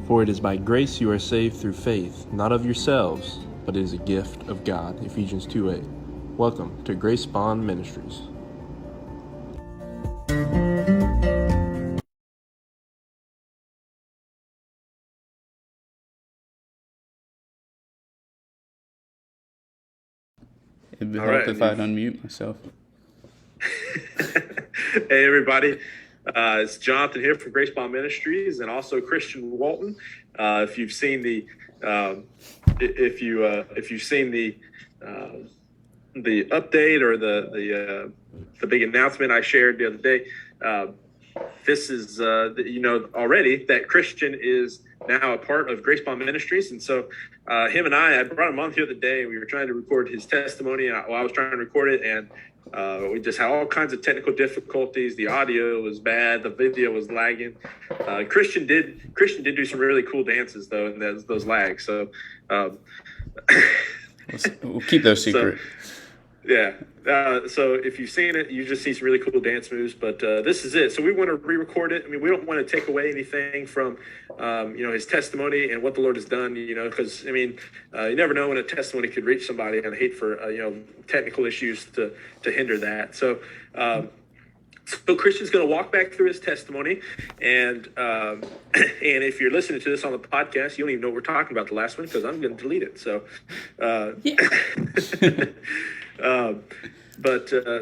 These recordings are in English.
For it is by grace you are saved through faith, not of yourselves, but it is a gift of God. Ephesians 2:8. Welcome to Grace Bond Ministries. It'd help if I'd unmute myself. Hey, everybody. It's Jonathan here from Grace Bond Ministries, and also Christian Walton. If you've seen the update or the big announcement I shared the other day, this is already that Christian is now a part of Grace Bond Ministries, and so him and I brought him on the other day. We were trying to record his testimony, and I was trying to record it, and we just had all kinds of technical difficulties. The audio was bad, the video was lagging. Christian did do some really cool dances though, and those lags. So we'll keep those secret. So if you've seen it, you just see some really cool dance moves, but this is it. So we want to re-record it. I mean, we don't want to take away anything from, his testimony and what the Lord has done, because, you never know when a testimony could reach somebody, and I hate for, technical issues to hinder that. So Christian's going to walk back through his testimony, and if you're listening to this on the podcast, you don't even know what we're talking about the last one, because I'm going to delete it. So,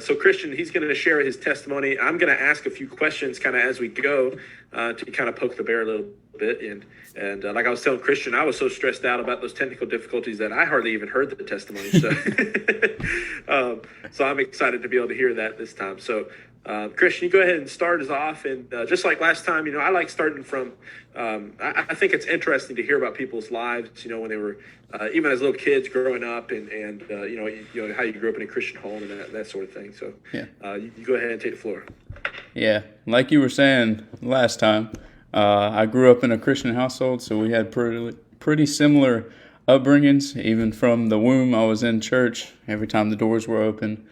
So Christian, he's going to share his testimony. I'm going to ask a few questions kind of as we go to kind of poke the bear a little bit. And like I was telling Christian, I was so stressed out about those technical difficulties that I hardly even heard the testimony. So, so I'm excited to be able to hear that this time. So, Christian, you go ahead and start us off. And just like last time, I like starting from, I think it's interesting to hear about people's lives, when they were, even as little kids growing up and how you grew up in a Christian home and that sort of thing. So you go ahead and take the floor. Yeah, like you were saying last time, I grew up in a Christian household, so we had pretty similar upbringings. Even from the womb, I was in church. Every time the doors were open,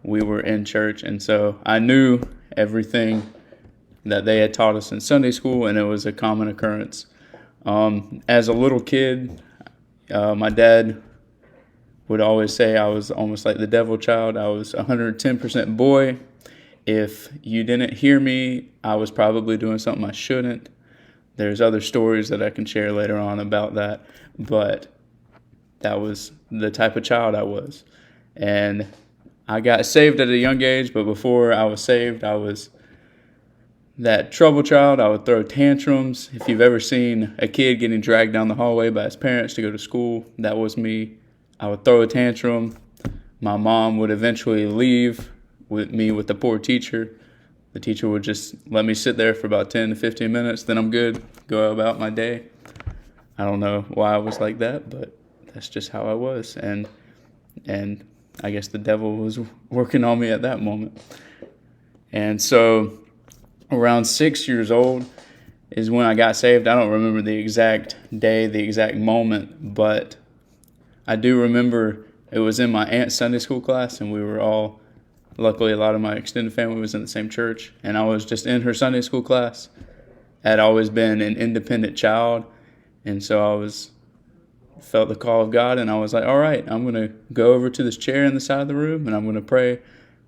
we were in church, and so I knew everything that they had taught us in Sunday school, and it was a common occurrence. As a little kid, my dad would always say I was almost like the devil child. I was 110% boy. If you didn't hear me, I was probably doing something I shouldn't. There's other stories that I can share later on about that, but that was the type of child I was. And I got saved at a young age, but before I was saved, I was that trouble child. I would throw tantrums. If you've ever seen a kid getting dragged down the hallway by his parents to go to school, that was me. I would throw a tantrum. My mom would eventually leave with me with the poor teacher. The teacher would just let me sit there for about 10 to 15 minutes, then I'm good, go about my day. I don't know why I was like that, but that's just how I was. And I guess the devil was working on me at that moment. And so around 6 years old is when I got saved. I don't remember the exact day, the exact moment, but I do remember it was in my aunt's Sunday school class, and we were all, luckily a lot of my extended family was in the same church, and I was just in her Sunday school class. I had always been an independent child, and so felt the call of God, and I was like, all right, I'm going to go over to this chair in the side of the room, and I'm going to pray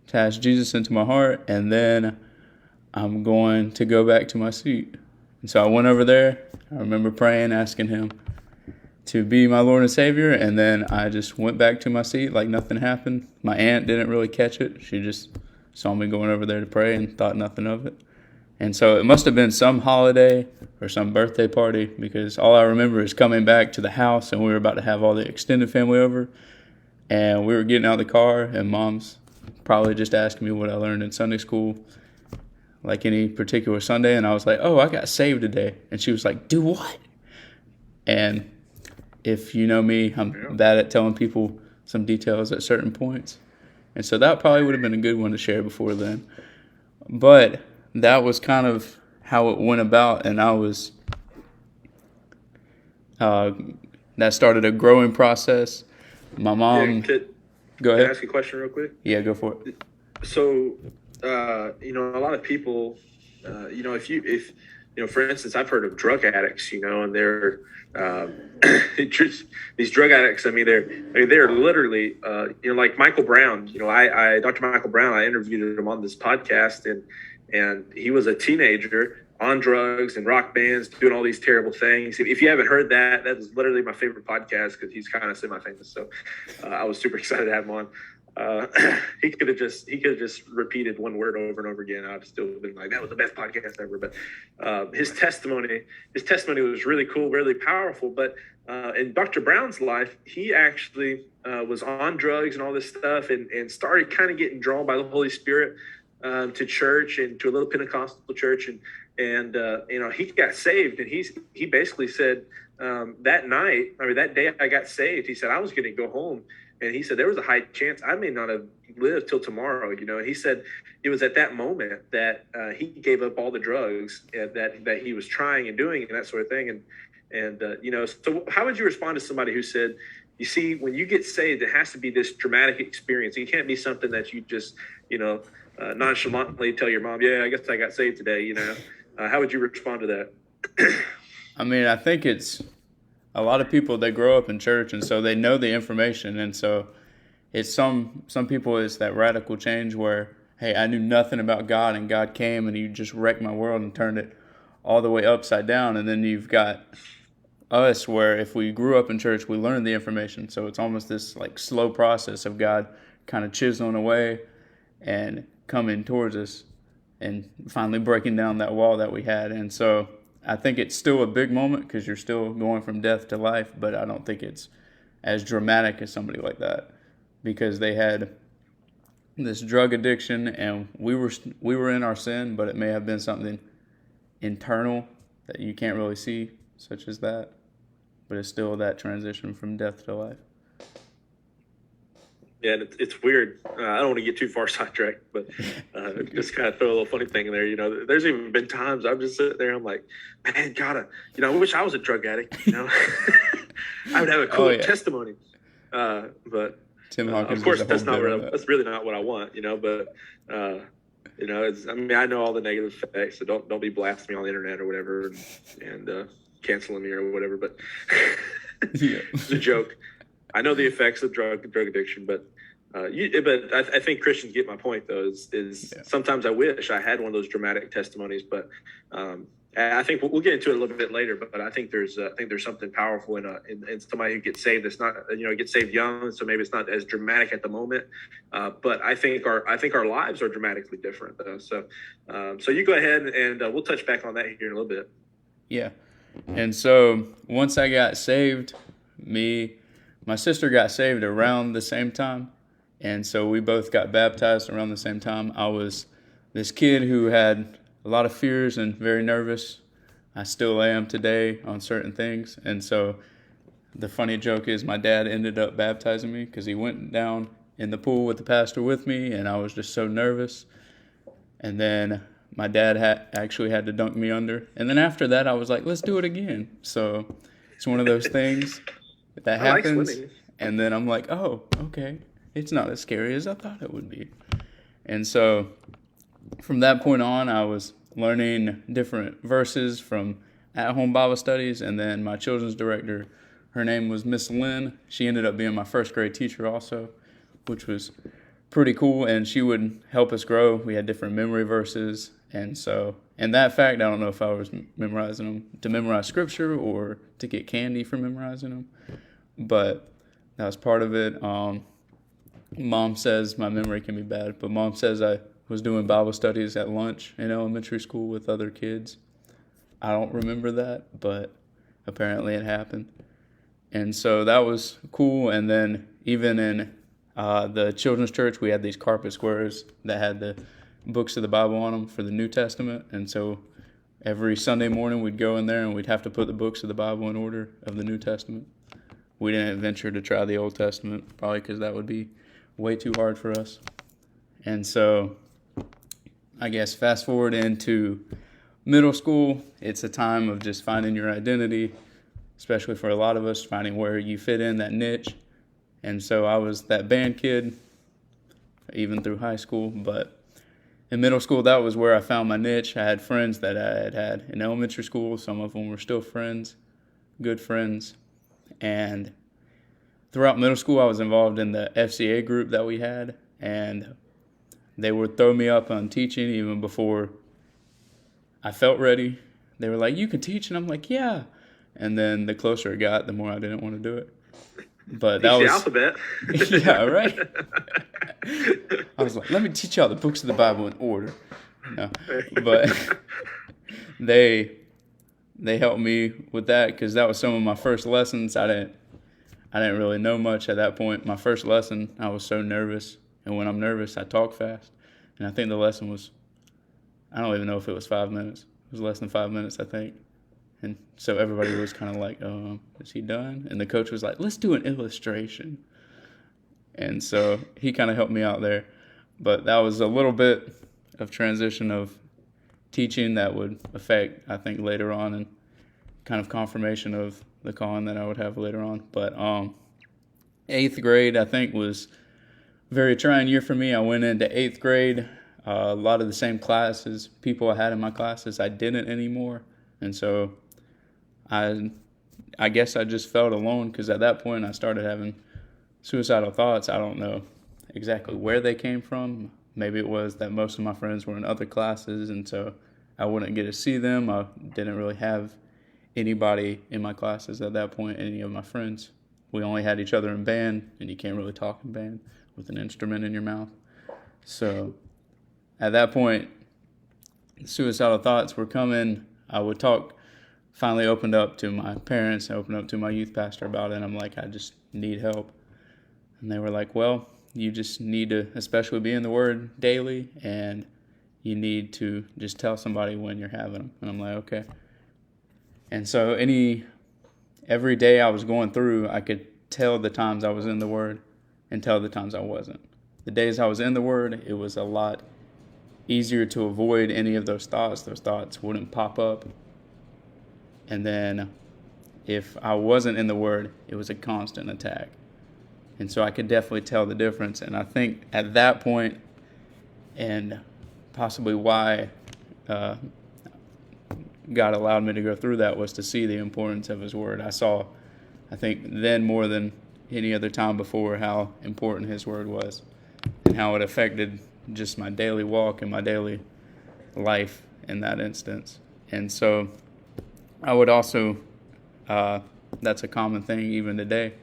to ask Jesus into my heart, and then I'm going to go back to my seat. And so I went over there. I remember praying, asking him to be my Lord and Savior, and then I just went back to my seat like nothing happened. My aunt didn't really catch it. She just saw me going over there to pray and thought nothing of it. And so it must have been some holiday or some birthday party, because all I remember is coming back to the house, and we were about to have all the extended family over, and we were getting out of the car, and Mom's probably just asking me what I learned in Sunday school, like any particular Sunday, and I was like, oh, I got saved today. And she was like, do what? And if you know me, I'm bad at telling people some details at certain points. And so that probably would have been a good one to share before then. But that was kind of how it went about, and I was that started a growing process. My mom. Go ahead. Can I ask you a question real quick? Yeah, go for it. So, a lot of people, if for instance, I've heard of drug addicts, and they're um, these drug addicts. They're literally, like Michael Brown. Dr. Michael Brown. I interviewed him on this podcast, and he was a teenager on drugs and rock bands, doing all these terrible things. If you haven't heard that is literally my favorite podcast because he's kind of semi-famous. So I was super excited to have him on. He could have just repeated one word over and over again. I'd still been like, that was the best podcast ever. But his testimony was really cool, really powerful. But in Dr. Brown's life, he actually was on drugs and all this stuff, and started kind of getting drawn by the Holy Spirit to church, and to a little Pentecostal church, and he got saved, and he basically said that day I got saved, he said I was going to go home. And he said there was a high chance I may not have lived till tomorrow, And he said it was at that moment that he gave up all the drugs that he was trying and doing and that sort of thing. So how would you respond to somebody who said, you see, when you get saved, it has to be this dramatic experience. It can't be something that you just, nonchalantly tell your mom, yeah, I guess I got saved today, How would you respond to that? I think it's a lot of people, they grow up in church, and so they know the information. And so it's some people, it's that radical change where, hey, I knew nothing about God, and God came and he just wrecked my world and turned it all the way upside down. And then you've got us where if we grew up in church, we learned the information. So it's almost this like slow process of God kind of chiseling away and coming towards us and finally breaking down that wall that we had. And so I think it's still a big moment because you're still going from death to life, but I don't think it's as dramatic as somebody like that, because they had this drug addiction and we were in our sin, but it may have been something internal that you can't really see, such as that, but it's still that transition from death to life. Yeah, and it's weird. I don't want to get too far sidetracked, but just kind of throw a little funny thing in there. There's even been times I'm just sitting there, I'm like, man, I wish I was a drug addict. I would have a cool testimony. But Tim Hawkins, of course, that's really not what I want. But I know all the negative effects, so don't be blasting me on the internet or whatever, and canceling me or whatever. But it's a joke. I know the effects of drug addiction, but I think Christians get my point though. Sometimes I wish I had one of those dramatic testimonies, but I think we'll get into it a little bit later. But I think there's something powerful in somebody who gets saved. It's not gets saved young, so maybe it's not as dramatic at the moment. But I think our lives are dramatically different though. So you go ahead and we'll touch back on that here in a little bit. Yeah, and so once I got saved, my sister got saved around the same time, and so we both got baptized around the same time. I was this kid who had a lot of fears and very nervous. I still am today on certain things, and so the funny joke is my dad ended up baptizing me because he went down in the pool with the pastor with me, and I was just so nervous. And then my dad actually had to dunk me under, and then after that I was like, let's do it again. So it's one of those things that happens, and then I'm like, oh, okay, it's not as scary as I thought it would be. And so from that point on, I was learning different verses from at-home Bible studies, and then my children's director, her name was Miss Lynn. She ended up being my first grade teacher also, which was pretty cool, and she would help us grow. We had different memory verses, and that fact, I don't know if I was memorizing them to memorize scripture or to get candy for memorizing them, but that was part of it. Mom says my memory can be bad, but Mom says I was doing Bible studies at lunch in elementary school with other kids. I don't remember that, but apparently it happened. And so that was cool. And then even in the children's church, we had these carpet squares that had the books of the Bible on them for the New Testament. And so every Sunday morning we'd go in there and we'd have to put the books of the Bible in order of the New Testament. We didn't venture to try the Old Testament, probably because that would be way too hard for us. And so I guess fast forward into middle school, it's a time of just finding your identity, especially for a lot of us, finding where you fit in that niche. And so I was that band kid, even through high school, but in middle school, that was where I found my niche. I had friends that I had in elementary school. Some of them were still friends, good friends. And throughout middle school, I was involved in the FCA group that we had. And they would throw me up on teaching even before I felt ready. They were like, "You can teach," and I'm like, "Yeah." And then the closer it got, the more I didn't want to do it. But that was the alphabet. yeah, right. I was like, "Let me teach y'all the books of the Bible in order." No, but they helped me with that because that was some of my first lessons. I didn't really know much at that point. My first lesson, I was so nervous, and when I'm nervous, I talk fast. And I think the lesson was, I don't even know if it was 5 minutes. It was less than 5 minutes, I think. And so everybody was kind of like, is he done? And the coach was like, let's do an illustration. And so he kind of helped me out there. But that was a little bit of transition of teaching that would affect, I think, later on, and kind of confirmation of the calling that I would have later on. But 8th grade, I think, was a very trying year for me. I went into 8th grade. A lot of the same classes, people I had in my classes, I didn't anymore. And so I guess I just felt alone because at that point I started having suicidal thoughts. I don't know exactly where they came from. Maybe it was that most of my friends were in other classes, and so I wouldn't get to see them. I didn't really have anybody in my classes at that point, any of my friends. We only had each other in band, and you can't really talk in band with an instrument in your mouth. So at that point, suicidal thoughts were coming. I would talk, finally opened up to my parents, I opened up to my youth pastor about it, and I'm like, I just need help. And they were like, well, you just need to especially be in the Word daily, and you need to just tell somebody when you're having them. And I'm like, okay. And so every day I was going through, I could tell the times I was in the Word and tell the times I wasn't. The days I was in the Word, it was a lot easier to avoid any of those thoughts. Those thoughts wouldn't pop up. And then if I wasn't in the Word, it was a constant attack. And so I could definitely tell the difference. And I think at that point, and possibly why God allowed me to go through that, was to see the importance of His Word. I saw, I think then more than any other time before, how important His Word was and how it affected just my daily walk and my daily life in that instance. And so I would also, that's a common thing even today,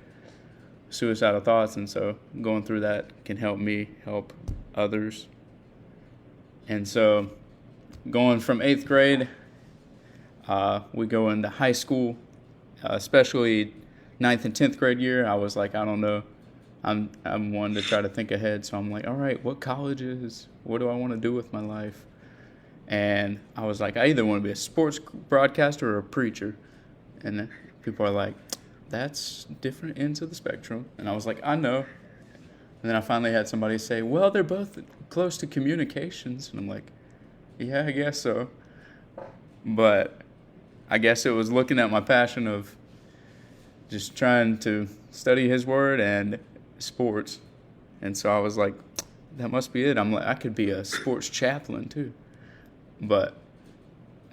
suicidal thoughts, and so going through that can help me help others. And so going from 8th grade, we go into high school, especially 9th and 10th grade year. I was like, I don't know. I'm one to try to think ahead, so I'm like, all right, what colleges? What do I want to do with my life? And I was like, I either want to be a sports broadcaster or a preacher. And people are like, that's different ends of the spectrum. And I was like, I know. And then I finally had somebody say, well, they're both close to communications. And I'm like, yeah, I guess so. But I guess it was looking at my passion of just trying to study His Word and sports. And so I was like, that must be it. I'm like, I could be a sports chaplain too. But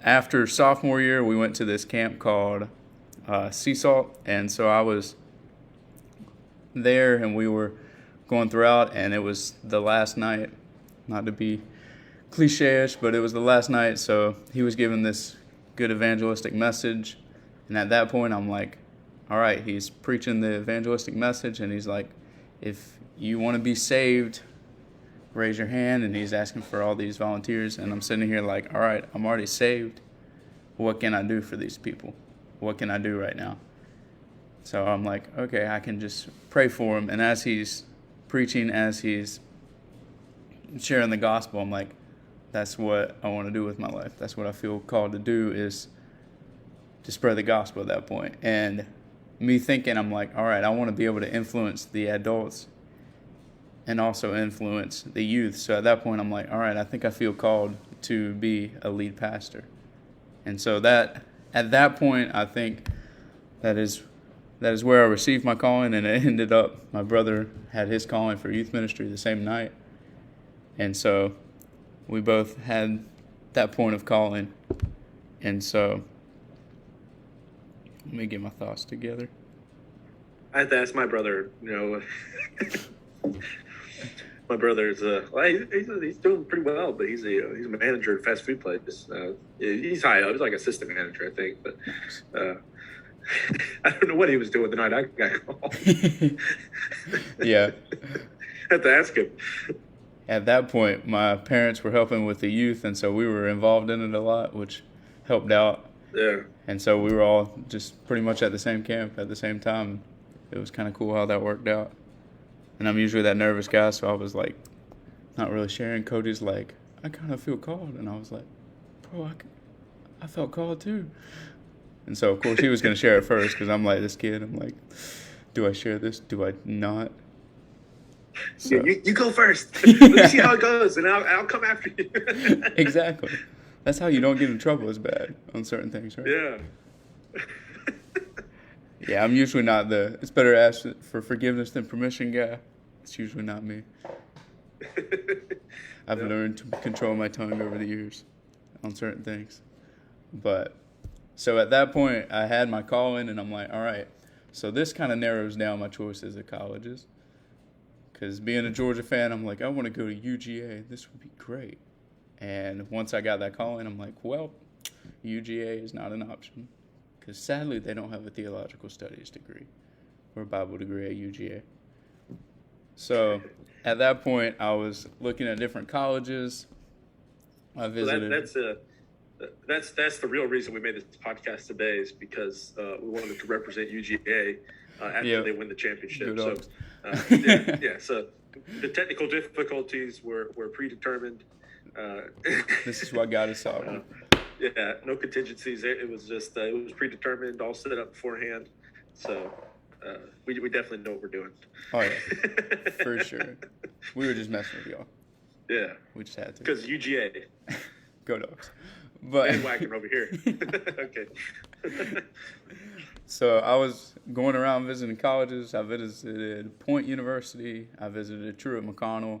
after sophomore year, we went to this camp called Sea Salt. And so I was there and we were going throughout, and it was the last night, not to be cliche-ish, but it was the last night. So he was giving this good evangelistic message. And at that point, I'm like, all right, he's preaching the evangelistic message, and he's like, if you want to be saved, raise your hand. And he's asking for all these volunteers. And I'm sitting here like, all right, I'm already saved. What can I do for these people? What can I do right now? So I'm like, okay, I can just pray for him. And as he's preaching, as he's sharing the gospel, I'm like, that's what I want to do with my life. That's what I feel called to do, is to spread the gospel at that point. And me thinking, I'm like, all right, I want to be able to influence the adults and also influence the youth. So at that point, I'm like, all right, I think I feel called to be a lead pastor. And so that, at that point, I think that is where I received my calling. And it ended up, my brother had his calling for youth ministry the same night. And so we both had that point of calling. And so, let me get my thoughts together. I had to ask my brother, my brother's he's doing pretty well, but he's a manager at a fast food place. He's high up. He's like assistant manager, I think. But I don't know what he was doing the night I got called. Yeah. I had to ask him. At that point, my parents were helping with the youth, and so we were involved in it a lot, which helped out. Yeah. And so we were all just pretty much at the same camp at the same time. It was kind of cool how that worked out. And I'm usually that nervous guy, so I was like, not really sharing. Cody's like, I kind of feel called. And I was like, bro, I felt called too. And so, of course, he was going to share it first because I'm like this kid. I'm like, do I share this? Do I not? So. You go first. Let me see how it goes, and I'll come after you. Exactly. That's how you don't get in trouble as bad on certain things, right? Yeah. Yeah, I'm usually not it's better to ask for forgiveness than permission guy. It's usually not me. I've learned to control my tongue over the years on certain things. But, so at that point, I had my calling, and I'm like, all right, so this kind of narrows down my choices of colleges. Because being a Georgia fan, I'm like, I want to go to UGA. This would be great. And once I got that calling, I'm like, well, UGA is not an option. Because sadly, they don't have a theological studies degree or a Bible degree at UGA. So at that point, I was looking at different colleges. I visited. That's the real reason we made this podcast today, is because we wanted to represent UGA after they win the championship. So so the technical difficulties were predetermined. This is what God is sovereign. Yeah, no contingencies. It was just it was predetermined, all set up beforehand. So we definitely know what we're doing. Oh yeah, for sure. We were just messing with y'all. Yeah, we just had to. Because UGA. Go Dogs. But bandwagon over here. Okay. So I was going around visiting colleges. I visited Point University. I visited Truett McConnell.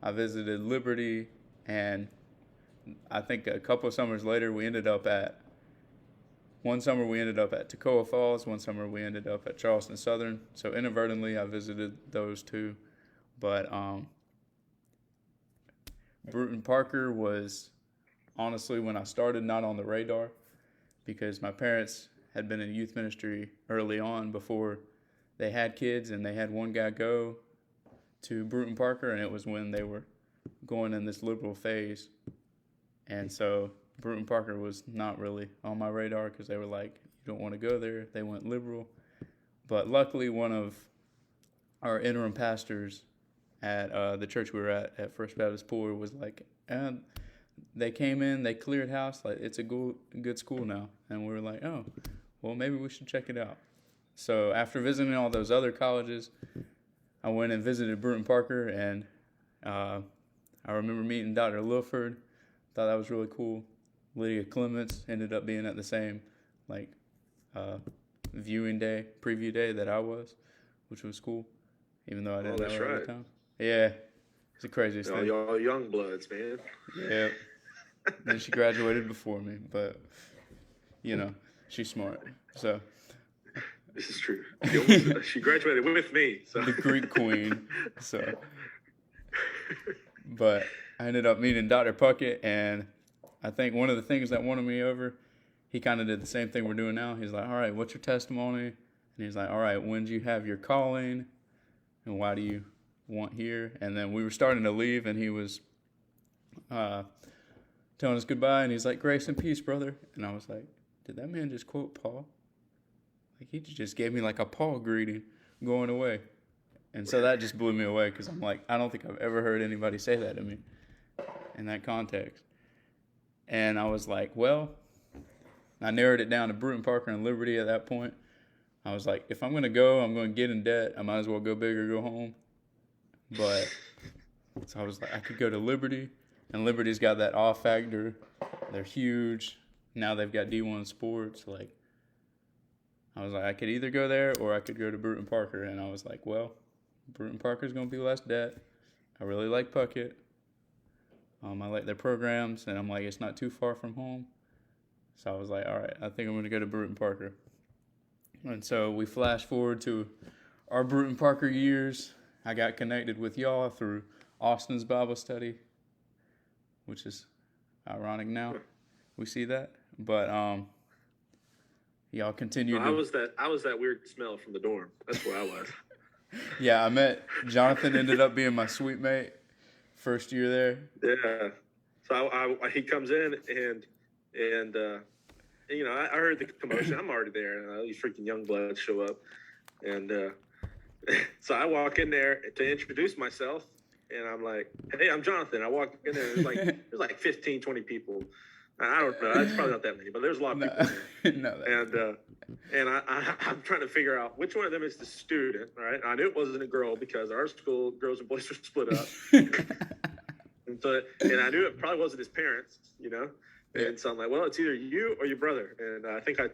I visited Liberty, and I think a couple of summers later, one summer we ended up at Toccoa Falls. One summer we ended up at Charleston Southern. So inadvertently, I visited those two. But Bruton Parker was honestly, when I started, not on the radar, because my parents had been in youth ministry early on before they had kids, and they had one guy go to Bruton Parker, and it was when they were going in this liberal phase. And so Bruton Parker was not really on my radar because they were like, you don't want to go there. They went liberal. But luckily, one of our interim pastors at the church we were at First Baptist Poor, was like, they came in, they cleared house, like, it's a good school now. And we were like, oh, well, maybe we should check it out. So after visiting all those other colleges, I went and visited Bruton Parker, and I remember meeting Dr. Lilford. Thought that was really cool. Lydia Clements ended up being at the same preview day that I was, which was cool, even though I didn't know her at the time. Yeah, it's the craziest thing. Y'all young bloods, man. Yeah. Then she graduated before me, but, she's smart. So this is true. She graduated with me. So. The Greek queen. So, but I ended up meeting Dr. Puckett, and I think one of the things that won me over, he kind of did the same thing we're doing now. He's like, all right, what's your testimony? And he's like, all right, when did you have your calling? And why do you want here? And then we were starting to leave, and he was telling us goodbye, and he's like, grace and peace, brother. And I was like, did that man just quote Paul? Like, he just gave me like a Paul greeting going away. And so that just blew me away, because I'm like, I don't think I've ever heard anybody say that to me in that context. And I was like, well, I narrowed it down to Bruton Parker and Liberty at that point. I was like, if I'm going to go, I'm going to get in debt. I might as well go big or go home. But so I was like, I could go to Liberty, and Liberty's got that awe factor. They're huge. Now they've got D1 sports. Like, I was like, I could either go there or I could go to Bruton Parker. And I was like, well, Bruton Parker's going to be less debt. I really like Puckett. I like their programs, and I'm like, it's not too far from home. So I was like, all right, I think I'm going to go to Bruton Parker. And so we flash forward to our Bruton Parker years. I got connected with y'all through Austin's Bible study, which is ironic now. We see that. But y'all continued. I was that weird smell from the dorm. That's where I was. Yeah, I met Jonathan, ended up being my suite mate first year there. Yeah. So he comes in and I heard the commotion. I'm already there, and these freaking young bloods show up, and so I walk in there to introduce myself, and I'm like, "Hey, I'm Jonathan." I walk in there. There's like 15, 20 people. I don't know. It's probably not that many, but there's a lot of people there. No, and I'm trying to figure out which one of them is the student. All right, I knew it wasn't a girl because our school, girls and boys were split up. and I knew it probably wasn't his parents. And so I'm like, well, it's either you or your brother, and I think I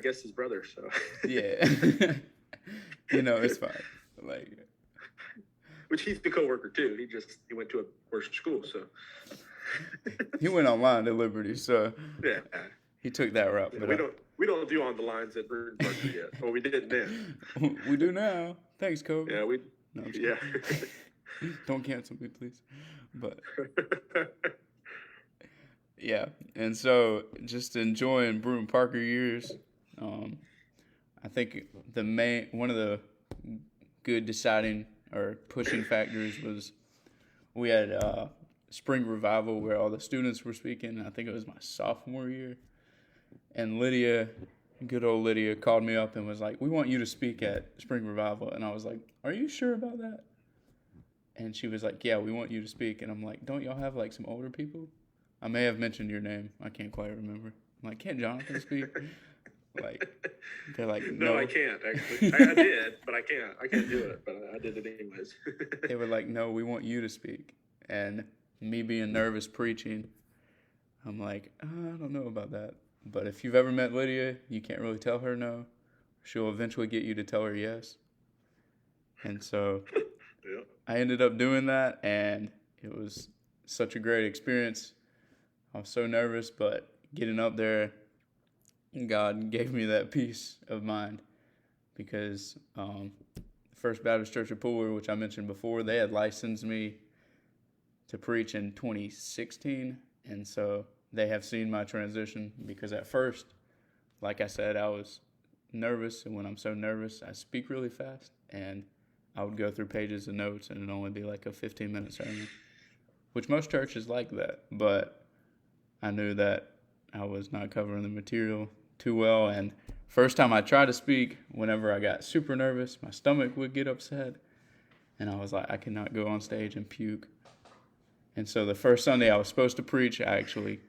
guessed his brother. So yeah, it's fine. Like, which he's the coworker too. He went to a worse school, so he went online to Liberty, so yeah, he took that route. Yeah, but we don't do on the lines at Bruton Parker yet. Well, we didn't then. We do now. Thanks, Kobe. Yeah, yeah. Don't cancel me, please. But yeah, and so just enjoying Bruton Parker years. I think one of the good deciding or pushing factors was we had spring revival where all the students were speaking. I think it was my sophomore year, and Lydia, good old Lydia, called me up and was like, "We want you to speak at spring revival," and I was like, "Are you sure about that?" And she was like, "Yeah, we want you to speak," and I'm like, "Don't y'all have like some older people?" I may have mentioned your name. I can't quite remember. I'm like, "Can't Jonathan speak?" Like, they're like, "No, I can't, actually. I did, but I can't. I can't do it, but I did it anyways." They were like, "No, we want you to speak." And me being nervous preaching, I'm like, I don't know about that. But if you've ever met Lydia, you can't really tell her no. She'll eventually get you to tell her yes. And so yeah. I ended up doing that, and it was such a great experience. I was so nervous, but getting up there, God gave me that peace of mind because First Baptist Church of Pooler, which I mentioned before, they had licensed me to preach in 2016, and so they have seen my transition because at first, like I said, I was nervous, and when I'm so nervous, I speak really fast, and I would go through pages of notes, and it'd only be like a 15-minute sermon, which most churches like that, but I knew that I was not covering the material too well, and first time I tried to speak, whenever I got super nervous, my stomach would get upset, and I was like, I cannot go on stage and puke. And so the first Sunday I was supposed to preach, I actually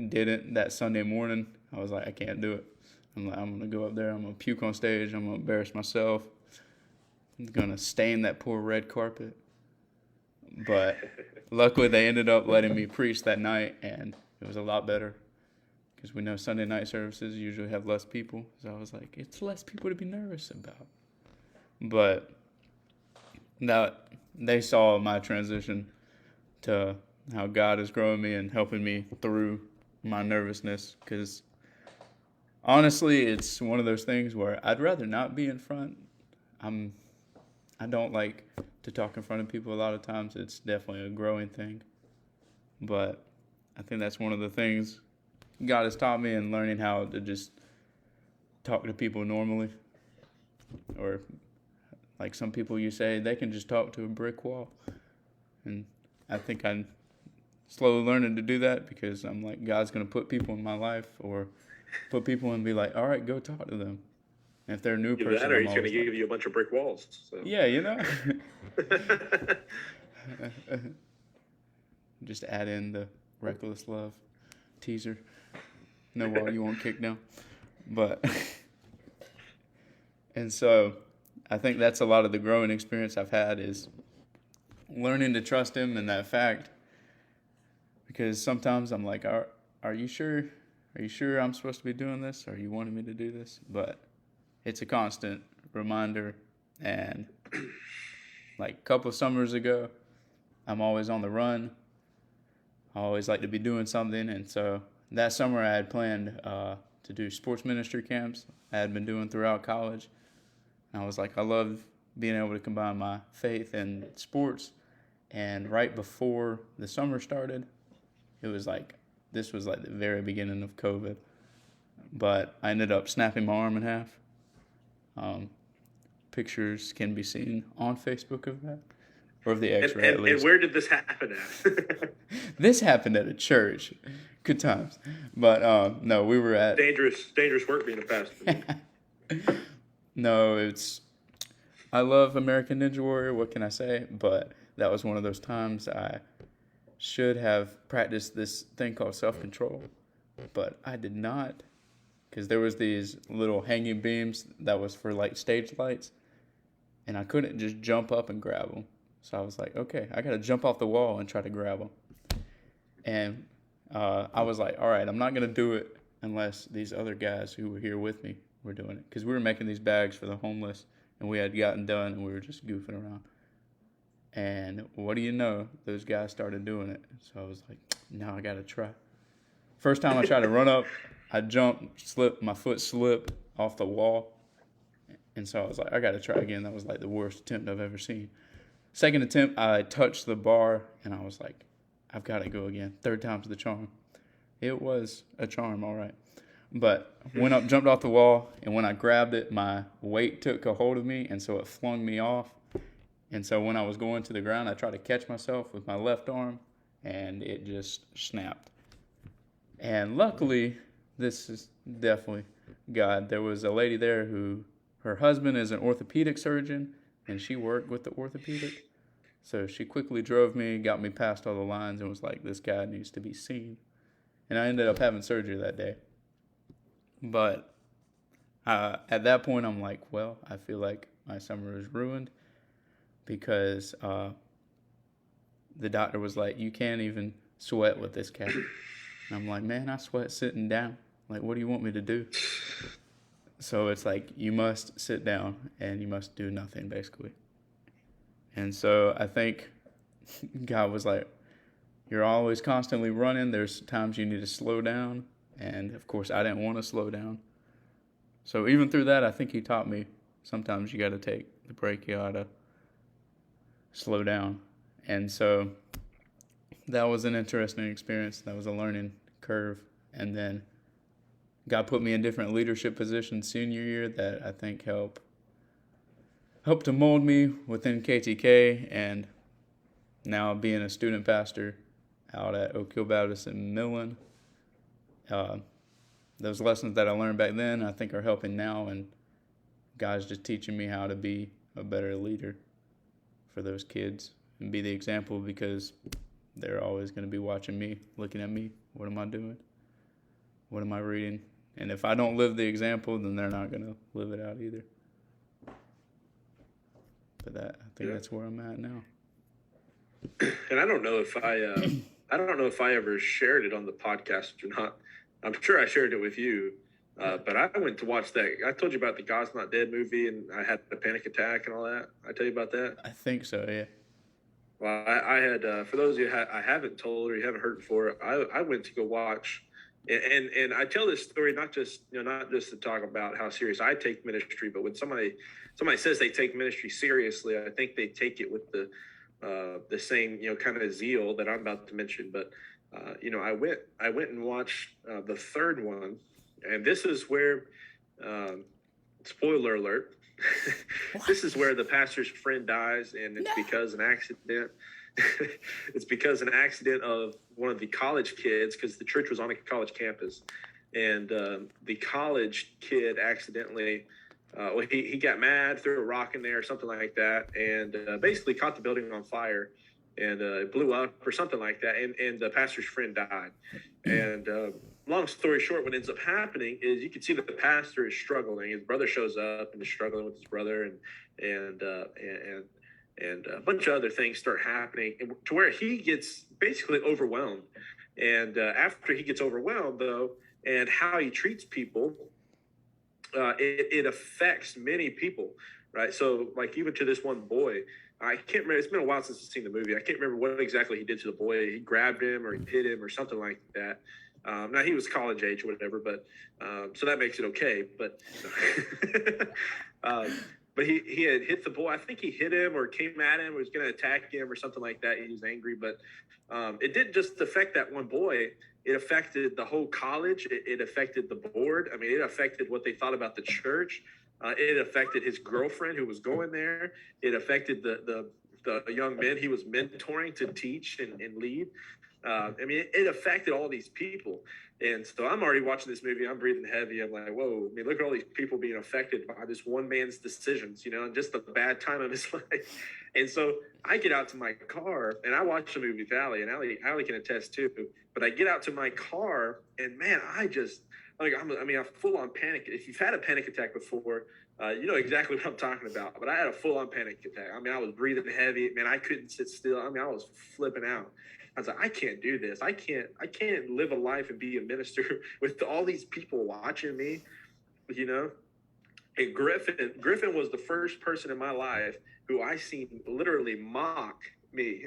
didn't that Sunday morning. I was like, I can't do it. I'm like, I'm going to go up there, I'm going to puke on stage, I'm going to embarrass myself, I'm going to stain that poor red carpet. But luckily they ended up letting me preach that night, and it was a lot better because we know Sunday night services usually have less people. So I was like, it's less people to be nervous about. But now they saw my transition to how God is growing me and helping me through my nervousness, because honestly, it's one of those things where I'd rather not be in front. I don't like to talk in front of people a lot of times. It's definitely a growing thing. But I think that's one of the things God has taught me in learning how to just talk to people normally. Or like some people you say, they can just talk to a brick wall. And I think I'm slowly learning to do that because I'm like, God's going to put people in my life or put people and be like, all right, go talk to them. And if they're a new person, that, or he's going to give you a bunch of brick walls. So. Yeah, Just add in the reckless love teaser. No wall you won't kick down. But, and so I think that's a lot of the growing experience I've had is learning to trust him in that fact. Because sometimes I'm like, are you sure? Are you sure I'm supposed to be doing this? Or are you wanting me to do this? But it's a constant reminder. And like a couple of summers ago, I'm always on the run. I always like to be doing something. And so that summer I had planned to do sports ministry camps I had been doing throughout college. And I was like, I love being able to combine my faith and sports. And right before the summer started, this was like the very beginning of COVID. But I ended up snapping my arm in half. Pictures can be seen on Facebook of that, or of the X-ray at least. And where did this happen at? This happened at a church. Good times. But no, we were at... Dangerous work being a pastor. No, I love American Ninja Warrior, what can I say? But that was one of those times I should have practiced this thing called self-control. But I did not, because there was these little hanging beams that was for like stage lights, and I couldn't just jump up and grab them. So I was like, okay, I got to jump off the wall and try to grab them. And I was like, all right, I'm not going to do it unless these other guys who were here with me were doing it. Because we were making these bags for the homeless, and we had gotten done, and we were just goofing around. And what do you know? Those guys started doing it. So I was like, now I got to try. First time I tried to run up, I jumped, slipped, my foot slipped off the wall. And so I was like, I got to try again. That was like the worst attempt I've ever seen. Second attempt, I touched the bar, and I was like, I've got to go again. Third time's the charm. It was a charm, all right. But went up, jumped off the wall, and when I grabbed it, my weight took a hold of me, and so it flung me off. And so when I was going to the ground, I tried to catch myself with my left arm, and it just snapped. And luckily, this is definitely God. There was a lady there who, her husband is an orthopedic surgeon, and she worked with the orthopedic. So she quickly drove me, got me past all the lines, and was like, this guy needs to be seen. And I ended up having surgery that day. But at that point, I'm like, well, I feel like my summer is ruined because the doctor was like, you can't even sweat with this cat. And I'm like, man, I sweat sitting down. Like, what do you want me to do? So it's like, you must sit down and you must do nothing, basically. And so I think God was like, you're always constantly running. There's times you need to slow down. And, of course, I didn't want to slow down. So even through that, I think he taught me sometimes you got to take the break. You got to slow down. And so that was an interesting experience. That was a learning curve. And then God put me in different leadership positions senior year that I think helped to mold me within KTK, and now being a student pastor out at Oak Hill Baptist in Millen. Those lessons that I learned back then I think are helping now, and God's just teaching me how to be a better leader for those kids and be the example, because they're always going to be watching me, looking at me. What am I doing? What am I reading? And if I don't live the example, then they're not going to live it out either. But I think that's where I'm at now. And I don't know if I ever shared it on the podcast or not. I'm sure I shared it with you, but I went to watch that. I told you about the God's Not Dead movie, and I had a panic attack and all that. I tell you about that? I think so, yeah. Well, I had, for those of you I haven't told or you haven't heard before, I went to go watch, and I tell this story not just to talk about how serious I take ministry, but when somebody says they take ministry seriously, I think they take it with the same kind of zeal that I'm about to mention. But I went and watched the third one, and this is where, spoiler alert, this is where the pastor's friend dies, and it's because an accident. It's because an accident of one of the college kids, because the church was on a college campus, and the college kid accidentally, he got mad, threw a rock in there or something like that, and basically caught the building on fire, and it blew up or something like that, and the pastor's friend died. And long story short, what ends up happening is you can see that the pastor is struggling. His brother shows up and is struggling with his brother, and a bunch of other things start happening to where he gets basically overwhelmed. And after he gets overwhelmed, though, and how he treats people, it affects many people. right? So like even to this one boy, I can't remember. It's been a while since I've seen the movie. I can't remember what exactly he did to the boy. He grabbed him or he hit him or something like that. Now he was college age or whatever, but so that makes it okay. But but he had hit the boy. I think he hit him or came at him, was going to attack him or something like that. He was angry, but it didn't just affect that one boy. It affected the whole college. It affected the board. I mean, it affected what they thought about the church. It affected his girlfriend who was going there. It affected the young men he was mentoring to teach and lead. I mean, it affected all these people. And so I'm already watching this movie. I'm breathing heavy. I'm like, whoa, I mean, look at all these people being affected by this one man's decisions, and just the bad time of his life. And so I get out to my car and I watch the movie with Allie, and Allie can attest too. But I get out to my car and man, I full on panic. If you've had a panic attack before, you know exactly what I'm talking about. But I had a full on panic attack. I mean, I was breathing heavy. Man, I couldn't sit still. I mean, I was flipping out. I was like, I can't do this. I can't live a life and be a minister with all these people watching me, And Griffin was the first person in my life who I seen literally mock me,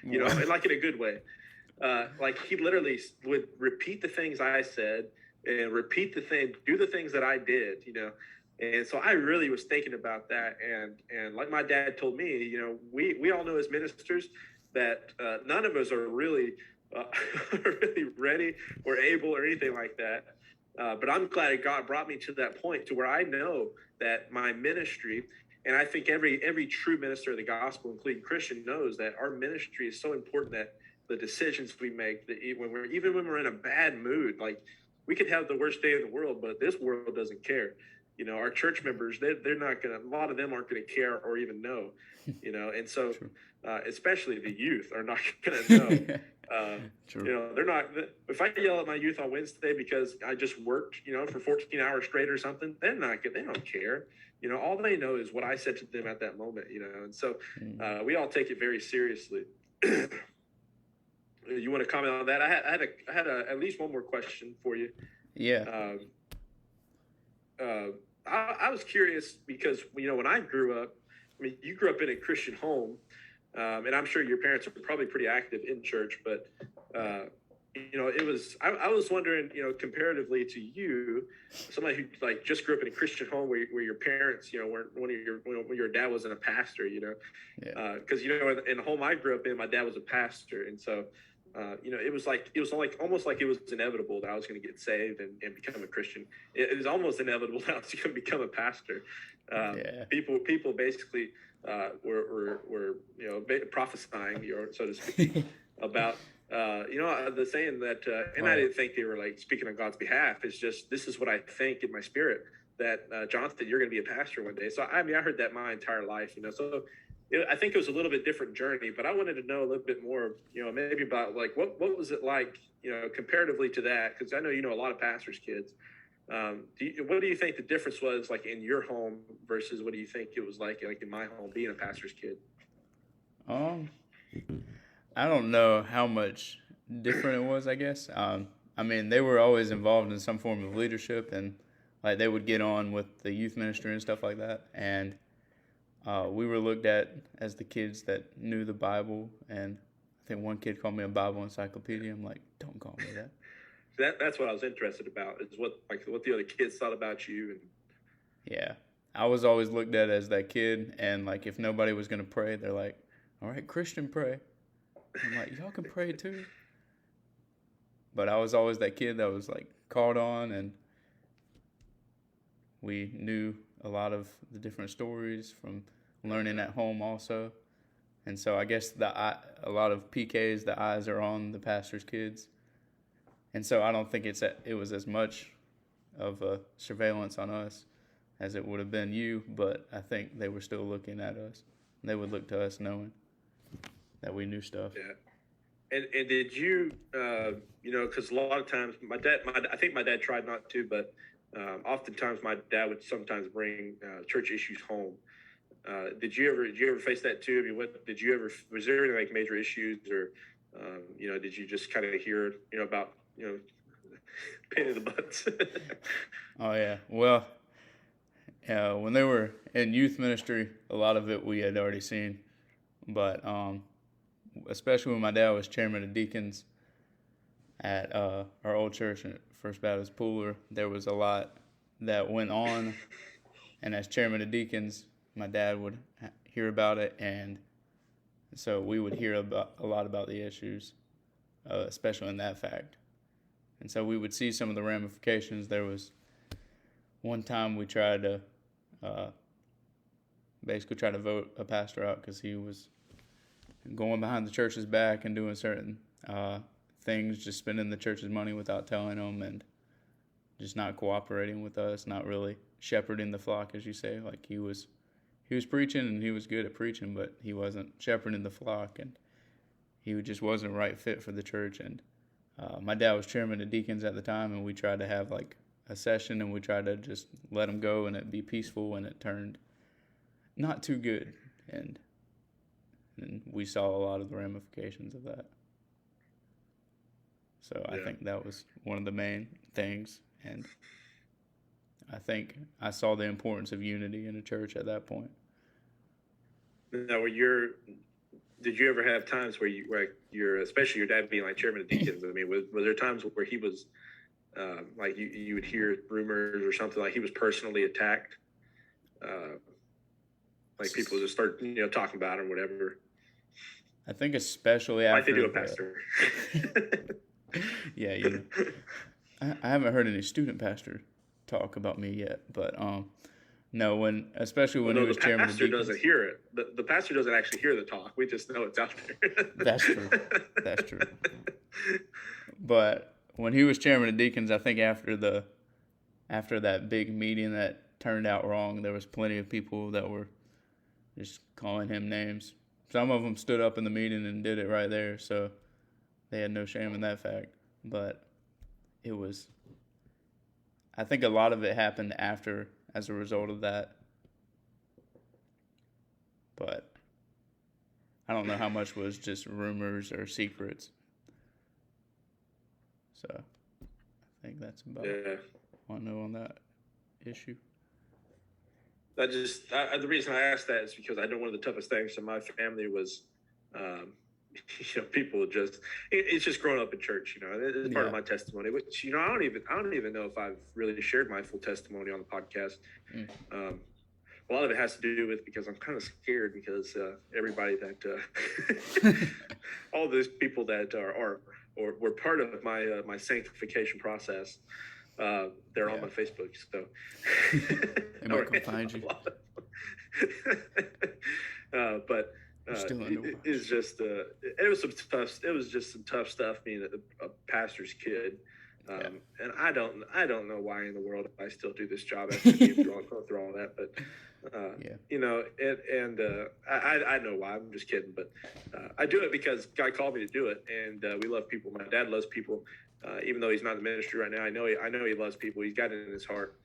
and like in a good way. Like he literally would repeat the things I said and do the things that I did, And so I really was thinking about that. And like my dad told me, we all know as ministers that none of us are really really ready or able or anything like that. But I'm glad God brought me to that point to where I know that my ministry, and I think every true minister of the gospel, including Christian, knows that our ministry is so important that the decisions we make, that when we're in a bad mood, like we could have the worst day in the world, but this world doesn't care. Our church members, they're not going to, a lot of them aren't going to care or even know, and so especially the youth are not going to know. They're not, if I yell at my youth on Wednesday because I just worked, for 14 hours straight or something, they don't care. All they know is what I said to them at that moment, and so we all take it very seriously. You want to comment on that? I had at least one more question for you. Yeah. I was curious because, when I grew up, I mean, you grew up in a Christian home, and I'm sure your parents are probably pretty active in church, but, it was, I was wondering, comparatively to you, somebody who like just grew up in a Christian home where your parents, weren't when your dad wasn't a pastor, because, in the home I grew up in, my dad was a pastor. And so, it was almost like it was inevitable that I was going to get saved and become a Christian. It was almost inevitable that I was going to become a pastor. People basically were prophesying, so to speak, about the saying that, and I didn't think they were like speaking on God's behalf. It's just, this is what I think in my spirit that Jonathan, you're going to be a pastor one day. So I heard that my entire life, so. I think it was a little bit different journey, but I wanted to know a little bit more, maybe about like what was it like, comparatively to that? Because I know a lot of pastors' kids. What do you think the difference was like in your home versus what do you think it was like in my home being a pastor's kid? I don't know how much different it was, I guess. I mean, they were always involved in some form of leadership, and like they would get on with the youth ministry and stuff like that, and we were looked at as the kids that knew the Bible, and I think one kid called me a Bible encyclopedia. I'm like, don't call me that. That's what I was interested about, is what the other kids thought about you. And yeah, I was always looked at as that kid, and like if nobody was going to pray, they're like, all right, Christian, pray. I'm like, y'all can pray too. But I was always that kid that was like called on, and we knew a lot of the different stories from learning at home also. And so I guess a lot of PKs, the eyes are on the pastor's kids. And so I don't think it was as much of a surveillance on us as it would have been you, but I think they were still looking at us. They would look to us knowing that we knew stuff. Yeah. And did you, because a lot of times I think my dad tried not to, but oftentimes my dad would sometimes bring church issues home. Did you ever face that too? I mean, was there any like major issues, or did you just kind of hear about pain in the butts? Oh yeah, well, when they were in youth ministry, a lot of it we had already seen. But especially when my dad was chairman of deacons at our old church at First Baptist Pooler, there was a lot that went on. And as chairman of deacons, my dad would hear about it, and so we would hear about a lot about the issues, especially in that fact. And so we would see some of the ramifications. There was one time we tried to basically try to vote a pastor out because he was going behind the church's back and doing certain things, just spending the church's money without telling them, and just not cooperating with us, not really shepherding the flock, as you say. Like he was preaching, and he was good at preaching, but he wasn't shepherding the flock, and he just wasn't a right fit for the church. And my dad was chairman of deacons at the time, and we tried to have like a session, and we tried to just let him go and it be peaceful, and it turned not too good, and we saw a lot of the ramifications of that. So I think that was one of the main things, and I think I saw the importance of unity in a church at that point. Now, did you ever have times where especially your dad being like chairman of deacons? I mean, was there times where he was like you would hear rumors or something like he was personally attacked? Like people just start talking about him, whatever. I think especially after like they do a pastor. Yeah, I haven't heard any student pastor talk about me yet, but no, especially when he was chairman of deacons. The pastor doesn't hear it. The pastor doesn't actually hear the talk. We just know it's out there. That's true. But when he was chairman of deacons, I think after that big meeting that turned out wrong, there was plenty of people that were just calling him names. Some of them stood up in the meeting and did it right there, so they had no shame in that fact. But I think a lot of it happened as a result of that. But I don't know how much was just rumors or secrets. So I think that's about what I know on that issue. The reason I asked that is because I know one of the toughest things in my family was, people it's just growing up in church. It's part of my testimony, which I don't even know if I've really shared my full testimony on the podcast. A lot of it has to do with because I'm kind of scared because everybody that all those people that were part of my sanctification process. They're on my Facebook, so they might come find you. But it was just some tough stuff being a pastor's kid, and I don't know why in the world I still do this job after going through all that, but I know why. I'm just kidding, but I do it because God called me to do it, and we love people. My dad loves people. Even though he's not in the ministry right now, I know he loves people. He's got it in his heart.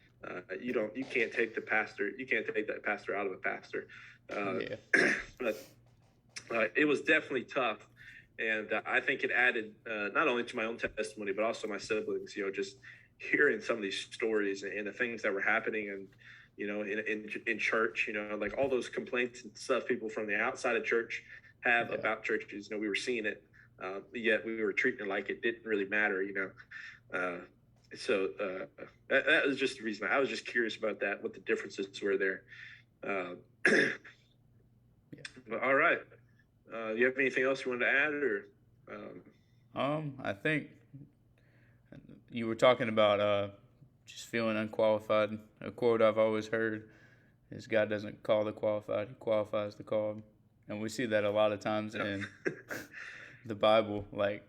You can't take that pastor out of a pastor. But it was definitely tough, and I think it added not only to my own testimony but also my siblings. Just hearing some of these stories and the things that were happening, and in church. Like all those complaints and stuff people from the outside of church have about churches. We were seeing it. Yet we were treating it like it didn't really matter, So that was just the reason. I was just curious about that, what the differences were there. But all right. You have anything else you wanted to add, or? I think you were talking about just feeling unqualified. A quote I've always heard is God doesn't call the qualified, he qualifies the called. And we see that a lot of times in the Bible, like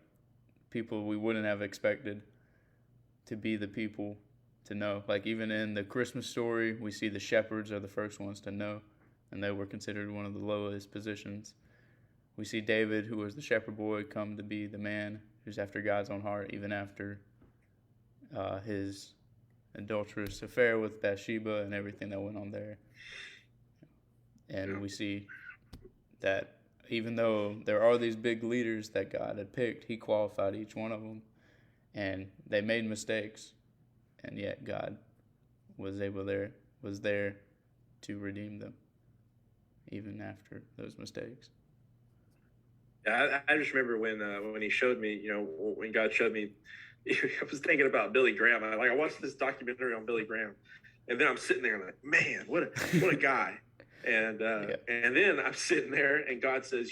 people we wouldn't have expected to be the people to know. Like even in the Christmas story, we see the shepherds are the first ones to know, and they were considered one of the lowest positions. We see David, who was the shepherd boy, come to be the man who's after God's own heart, even after his adulterous affair with Bathsheba and everything that went on there. And we see that even though there are these big leaders that God had picked, he qualified each one of them. And they made mistakes, and yet God was able there was there to redeem them, even after those mistakes. Yeah, I just remember when he showed me, when God showed me, I was thinking about Billy Graham. I watched this documentary on Billy Graham, and then I'm sitting there and I'm like, man, what a guy. And and then I'm sitting there and God says,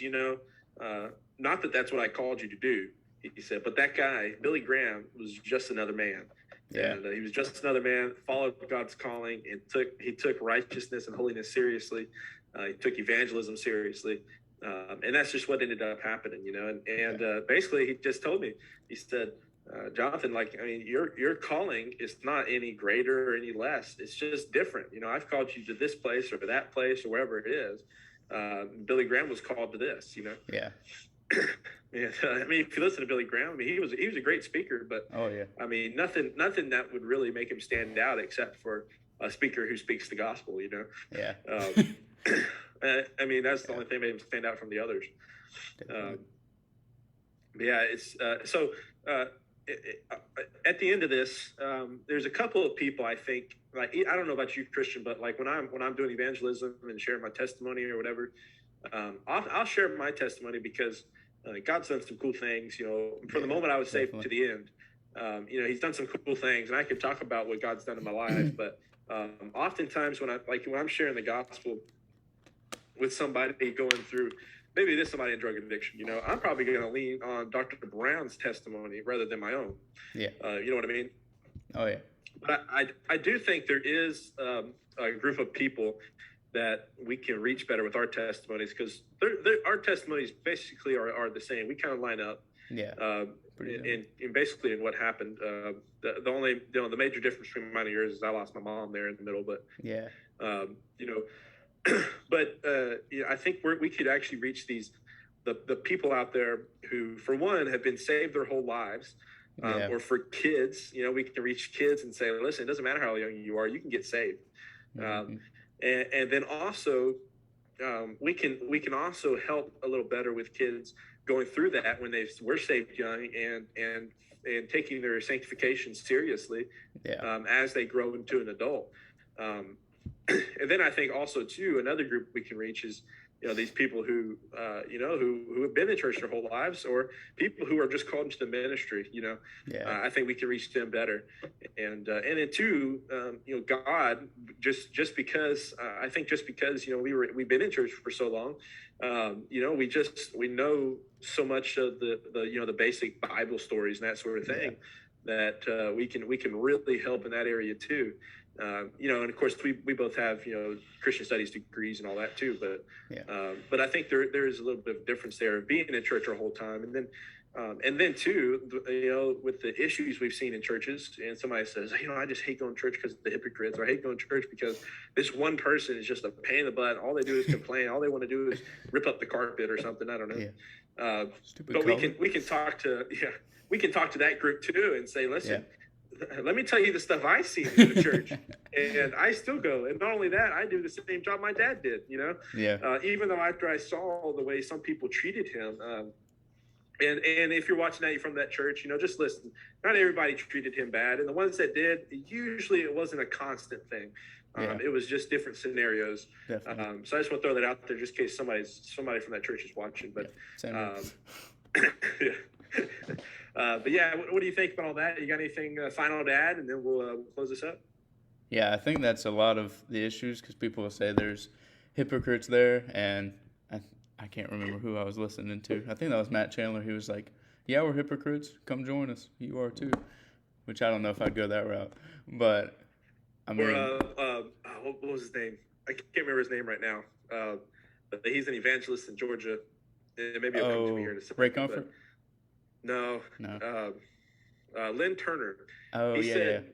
not that that's what I called you to do. He said, but that guy, Billy Graham, was just another man. Yeah. And he was just another man, followed God's calling, and he took righteousness and holiness seriously. He took evangelism seriously. And that's just what ended up happening, and basically he just told me, he said, Jonathan, your calling is not any greater or any less. It's just different. I've called you to this place or to that place or wherever it is. Billy Graham was called to this, Yeah. And, if you listen to Billy Graham, he was a great speaker, but nothing that would really make him stand out except for a speaker who speaks the gospel, Yeah. That's the only thing that made him stand out from the others. It's so. At the end of this, there's a couple of people I think, I don't know about you, Christian, but when I'm doing evangelism and sharing my testimony or whatever, I'll share my testimony because God's done some cool things. From the moment I was saved to the end, He's done some cool things, and I can talk about what God's done in my life. But oftentimes when I'm sharing the gospel with somebody going through, maybe it is somebody in drug addiction, I'm probably going to lean on Dr. Brown's testimony rather than my own. Yeah. You know what I mean? Oh, yeah. But I do think there is a group of people that we can reach better with our testimonies, because our testimonies basically are the same. We kind of line up. Yeah. In basically in what happened. The only the major difference between mine and yours is I lost my mom there in the middle. But yeah. But I think we could actually reach the people out there who, for one, have been saved their whole lives, or for kids. We can reach kids and say, listen, it doesn't matter how young you are, you can get saved. Mm-hmm. And then also, we can also help a little better with kids going through that when they were saved young and taking their sanctification seriously, as they grow into an adult. And then I think also too, another group we can reach is, these people who, who have been in church their whole lives, or people who are just called into the ministry. I think we can reach them better. And then too, God, just because we've been in church for so long, we know so much of the basic Bible stories and that sort of thing, that we can really help in that area too. And of course we both have Christian studies degrees and all that too, but I think there is a little bit of difference there of being in church our whole time, and then too, with the issues we've seen in churches, and somebody says, I just hate going to church because of the hypocrites, or I hate going to church because this one person is just a pain in the butt. All they do is complain. All they want to do is rip up the carpet or something. I don't know. But we can talk to that group too and say, listen. Let me tell you the stuff I see in the church, and I still go. And not only that, I do the same job my dad did. Even though after I saw the way some people treated him, and if you're watching that from that church, just listen. Not everybody treated him bad, and the ones that did, usually it wasn't a constant thing. It was just different scenarios. So I just want to throw that out there, just in case somebody from that church is watching. But but what do you think about all that? You got anything final to add, and then we'll close this up? Yeah, I think that's a lot of the issues, because people will say there's hypocrites there, and I can't remember who I was listening to. I think that was Matt Chandler. He was like, yeah, we're hypocrites. Come join us. You are too. Which I don't know if I'd go that route. But, I mean... what was his name? I can't remember his name right now. But he's an evangelist in Georgia. Maybe he'll come to me here in a second. Ray Comfort? No. Lynn Turner. Oh, He said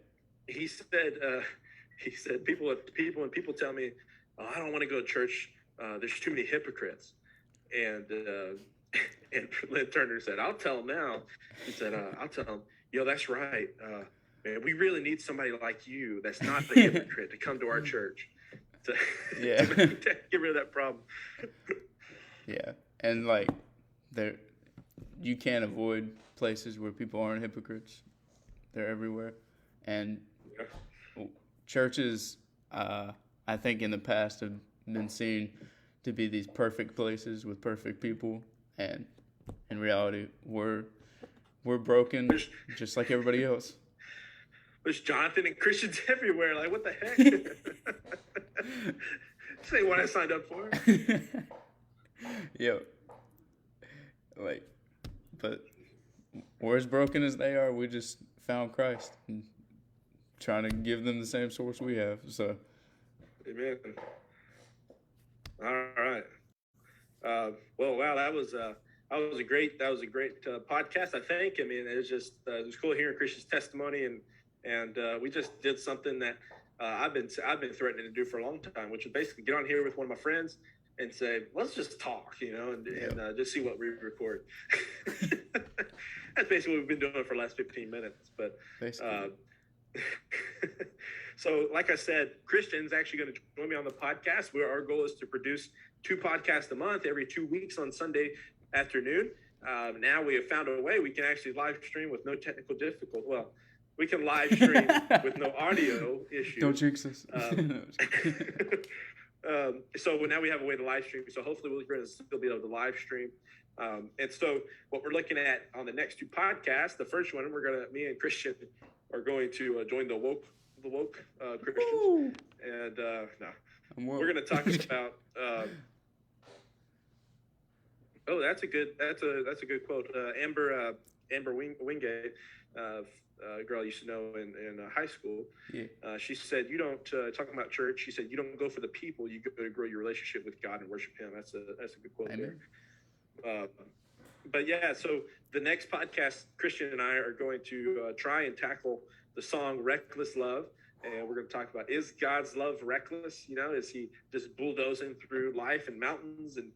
when people tell me, I don't want to go to church, there's too many hypocrites. And Lynn Turner said, I'll tell them now. He said, I'll tell them, that's right. Man, we really need somebody like you that's not the hypocrite to come to our church to get rid of that problem. Yeah. And you can't avoid places where people aren't hypocrites. They're everywhere. And churches I think in the past have been seen to be these perfect places with perfect people, and in reality, we're broken just like everybody else. There's Jonathan and Christians everywhere. Like, what the heck? This ain't what I signed up for. Yo, like, but we're as broken as they are. We just found Christ and trying to give them the same source we have. So, amen. All right. Well, wow, that was a great podcast. I think. I mean, it was cool hearing Christian's testimony, and we just did something that I've been threatening to do for a long time, which is basically get on here with one of my friends and say, let's just talk, and just see what we record. That's basically what we've been doing for the last 15 minutes. But so, like I said, Christian's actually going to join me on the podcast. Our goal is to produce 2 podcasts a month, every 2 weeks on Sunday afternoon. Now we have found a way we can actually live stream with no technical difficulty. Well, we can live stream with no audio issues. Don't jinx us. So now we have a way to live stream. So hopefully we're going to still be able to live stream. And so what we're looking at on the next 2 podcasts, the first one, me and Christian are going to join the woke Christians. Woo! And we're going to talk about. That's a good quote. Amber Wingate, girl I used to know in high school. Yeah. She said, "You don't talking about church." She said, "You don't go for the people. You go to grow your relationship with God and worship Him." That's a good quote. Amen. There. But yeah, so the next podcast, Christian and I are going to try and tackle the song "Reckless Love." And we're going to talk about, is God's love reckless? Is he just bulldozing through life and mountains? And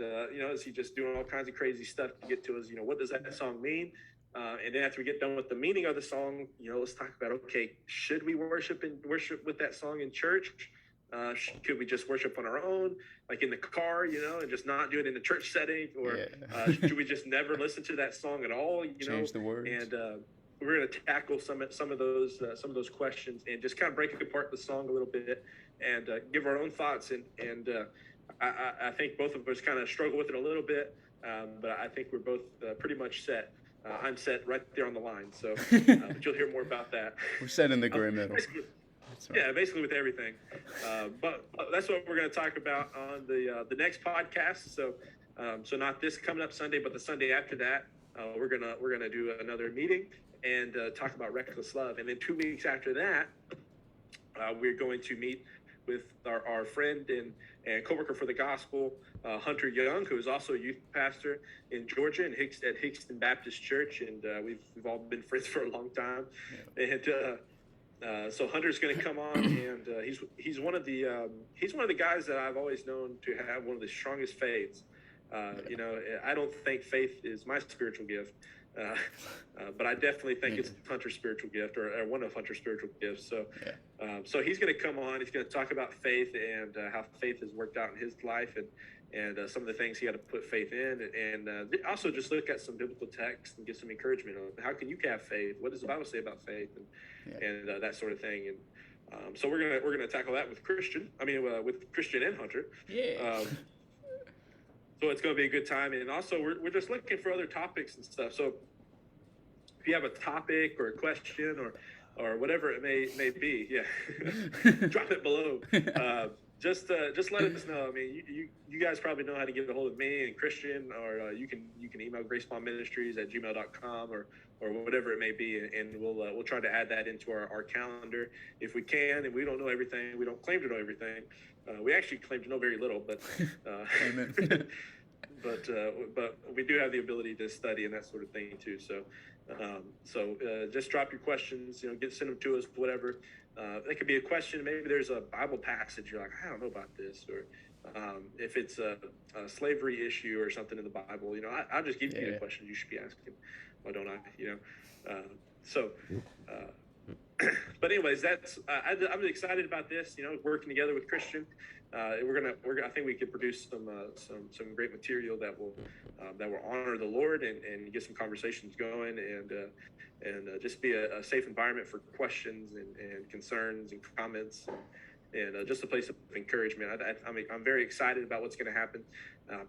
is he just doing all kinds of crazy stuff to get to us? What does that song mean? And then after we get done with the meaning of the song, let's talk about, okay, should we worship with that song in church? Could we just worship on our own, like in the car, and just not do it in a church setting? Or should we just never listen to that song at all? Change the words. And we're going to tackle some of those questions and just kind of break apart the song a little bit and give our own thoughts. And I think both of us kind of struggle with it a little bit, but I think we're both pretty much set. I'm set right there on the line, so but you'll hear more about that. We're set in the gray middle. Yeah, basically with everything. But that's what we're going to talk about on the next podcast. So not this coming up Sunday, but the Sunday after that. We're gonna do another meeting and talk about reckless love, and then 2 weeks after that, we're going to meet with our friend and coworker for the gospel, Hunter Young, who is also a youth pastor in Georgia at Hickston Baptist Church, and we've all been friends for a long time. Yeah. And so Hunter's going to come on, and he's one of the guys that I've always known to have one of the strongest faiths. I don't think faith is my spiritual gift, but I definitely think it's Hunter's spiritual gift or one of Hunter's spiritual gifts. So, so he's going to come on. He's going to talk about faith and how faith has worked out in his life and some of the things he had to put faith in, and also just look at some biblical text and get some encouragement on how can you have faith? What does the Bible say about faith and that sort of thing. And so we're gonna tackle that with Christian. With Christian and Hunter. Yeah. So it's going to be a good time. And also, we're just looking for other topics and stuff. So if you have a topic or a question or whatever it may be, drop it below. Just let us know. You guys probably know how to get a hold of me and Christian, or you can email gracebondministries@gmail.com or whatever it may be, and we'll try to add that into our calendar if we can. And we don't know everything. We don't claim to know everything. We actually claim to know very little, but Amen. But we do have the ability to study and that sort of thing too. So just drop your questions. Send them to us. Whatever. It could be a question. Maybe there's a Bible passage you're like, I don't know about this, or if it's a slavery issue or something in the Bible. I'll just give you the question you should be asking. Why don't I? But anyways, that's I'm excited about this. Working together with Christian, I think we can produce some great material that will honor the Lord and get some conversations going and just be a safe environment for questions and concerns and comments and just a place of encouragement. I'm very excited about what's going to happen.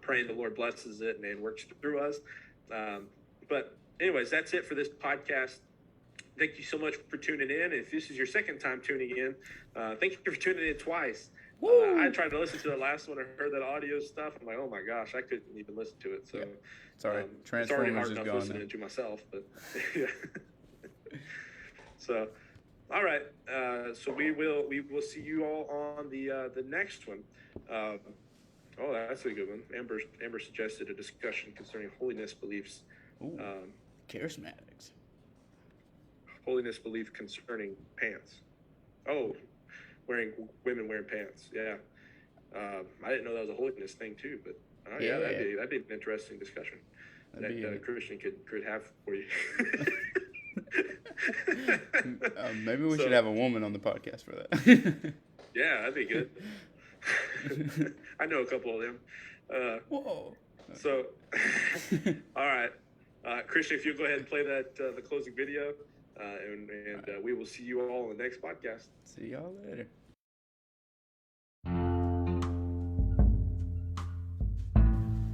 Praying the Lord blesses it and works through us. But anyways, that's it for this podcast. Thank you so much for tuning in. If this is your second time tuning in, thank you for tuning in twice. I tried to listen to the last one. I heard that audio stuff. I'm like, oh my gosh, I couldn't even listen to it. So yeah. It's all right. it's already hard is enough gone listening now. to myself. But yeah. So, all right. So we will see you all on the next one. Oh, that's a good one. Amber suggested a discussion concerning holiness beliefs. Charismatics. Holiness belief concerning pants. Oh, women wearing pants. Yeah. I didn't know that was a holiness thing too, but that'd be an interesting discussion that a Christian could have for you. Maybe we should have a woman on the podcast for that. Yeah, that'd be good. I know a couple of them. Whoa. So, all right. Christian, if you'll go ahead and play that the closing video, and we will see you all on the next podcast. See y'all later.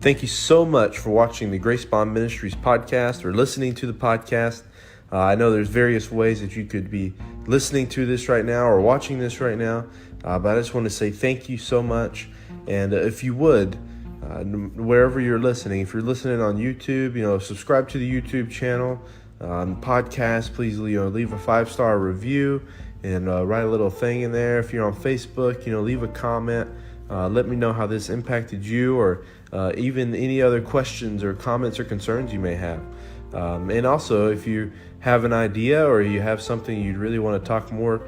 Thank you so much for watching the Grace Bond Ministries podcast or listening to the podcast. I know there's various ways that you could be listening to this right now or watching this right now, but I just want to say thank you so much. And if you would, wherever you're listening, if you're listening on YouTube, subscribe to the YouTube channel. Podcast, please leave a 5-star review and write a little thing in there. If you're on Facebook, leave a comment. Let me know how this impacted you, or even any other questions or comments or concerns you may have. And also, if you have an idea or you have something you'd really want to talk more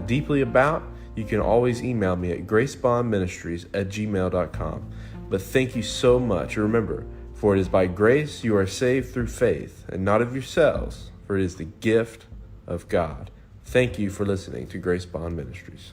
deeply about, you can always email me at gracebondministries@gmail.com. But thank you so much. Remember, for it is by grace you are saved through faith, and not of yourselves, for it is the gift of God. Thank you for listening to Grace Bond Ministries.